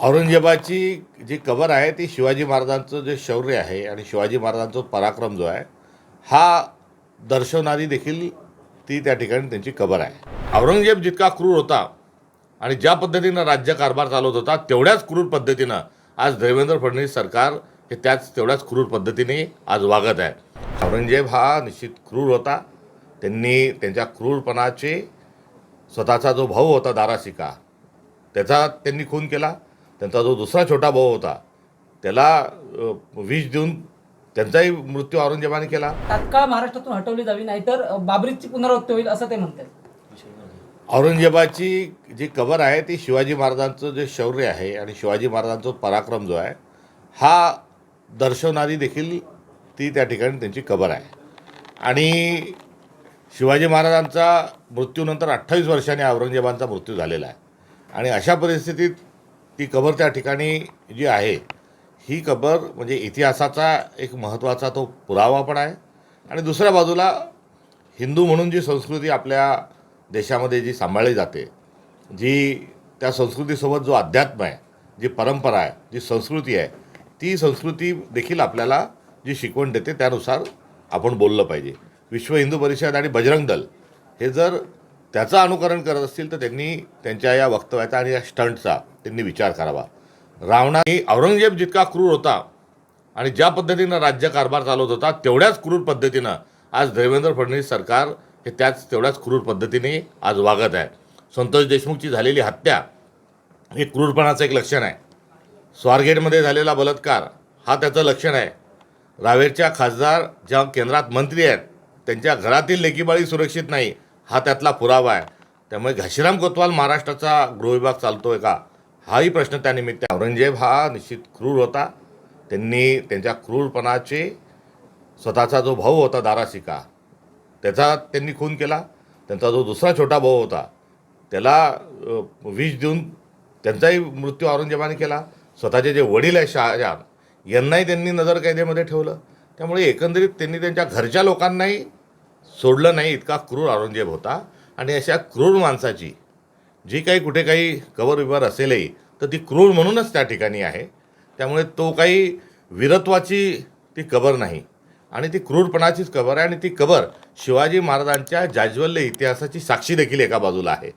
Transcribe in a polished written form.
औरंगजेबाची जी कबर आहे ती शिवाजी महाराजांचं जे शौर्य आहे आणि शिवाजी महाराजांचा पराक्रम जो आहे हा दर्शवणारी देखील ती त्या ठिकाणी त्यांची कबर आहे. औरंगजेब जितका क्रूर होता आणि ज्या पद्धतीनं राज्यकारभार चालवत होता तेवढ्याच क्रूर पद्धतीनं आज देवेंद्र फडणवीस सरकार हे तेवढ्याच क्रूर पद्धतीने आज वागत आहे. औरंगजेब हा निश्चित क्रूर होता. त्यांनी त्यांच्या क्रूरपणाचे स्वतःचा जो भाऊ होता दाराशिका त्याचा त्यांनी खून केला. त्यांचा जो दुसरा छोटा भाऊ होता त्याला विष देऊन त्यांचाही मृत्यू औरंगजेबाने केला. तात्काळ महाराष्ट्रातून हटवली जावी नाहीतर बाबरीची पुनरावृत्ती होईल असं ते म्हणतात. औरंगजेबाची जी कबर आहे ती शिवाजी महाराजांचं जे शौर्य आहे आणि शिवाजी महाराजांचा पराक्रम जो आहे हा दर्शवणारी देखील ती त्या ठिकाणी त्यांची कबर आहे. आणि शिवाजी महाराजांचा मृत्यूनंतर 28 वर्षांनी औरंगजेबांचा मृत्यू झालेला आहे. आणि अशा परिस्थितीत ती कबर त्या ठिकाणी जी आहे ही कबर म्हणजे इतिहासाचा एक महत्त्वाचा तो पुरावा पण आहे. आणि दुसऱ्या बाजूला हिंदू म्हणून जी संस्कृती आपल्या देशामध्ये जी सांभाळली जाते, जी त्या संस्कृतीसोबत जो अध्यात्म आहे, जी परंपरा आहे, जी संस्कृती आहे, ती संस्कृती देखील आपल्याला जी शिकवण देते त्यानुसार आपण बोललं पाहिजे. विश्व हिंदू परिषद आणि बजरंग दल हे जर त्याचं अनुकरण करत असतील तर त्यांनी त्यांच्या या वक्तव्याचा आणि या स्टंटचा त्यांनी विचार करावा. औरंगजेब जितका क्रूर होता आणि ज्या पद्धतीनं राज्यकारभार चालवत होता तेवढ्याच क्रूर पद्धतीनं आज देवेंद्र फडणवीस सरकार हे तेवढ्याच क्रूर पद्धतीने आज वागत आहे. संतोष देशमुखची झालेली हत्या हे क्रूरपणाचं एक लक्षण आहे. स्वारगेटमध्ये झालेला बलात्कार हा त्याचं लक्षण आहे. रावेरच्या खासदार ज्या केंद्रात मंत्री आहेत त्यांच्या घरातील लेकीबाळी सुरक्षित नाही हा त्यातला पुरावा आहे. त्यामुळे घाशीराम कोतवाल महाराष्ट्राचा गृहविभाग चालतोय का हाही प्रश्न त्यानिमित्त. औरंगजेब हा निश्चित क्रूर होता. त्यांनी त्यांच्या क्रूरपणाचे स्वतःचा जो भाऊ होता दाराशिका त्याचा त्यांनी खून केला. त्यांचा जो दुसरा छोटा भाऊ होता त्याला विष देऊन त्यांचाही मृत्यू औरंगजेबाने केला. स्वतःचे जे वडील आहे शहाजहान यांनाही त्यांनी नजरकैदेमध्ये ठेवलं. त्यामुळे एकंदरीत त्यांनी त्यांच्या घरच्या लोकांनाही सोडलं नाही, इतका क्रूर औरंगजेब होता. आणि अशा क्रूर माणसाची जी काही कुठे काही कबर विवर असेलही तर ती क्रूर म्हणूनच त्या ठिकाणी आहे. त्यामुळे तो काही वीरत्वाची ती कबर नाही आणि ती क्रूरपणाचीच कबर आहे. आणि ती कबर शिवाजी महाराजांच्या जाज्वल्य इतिहासाची साक्षी देखील एका बाजूला आहे.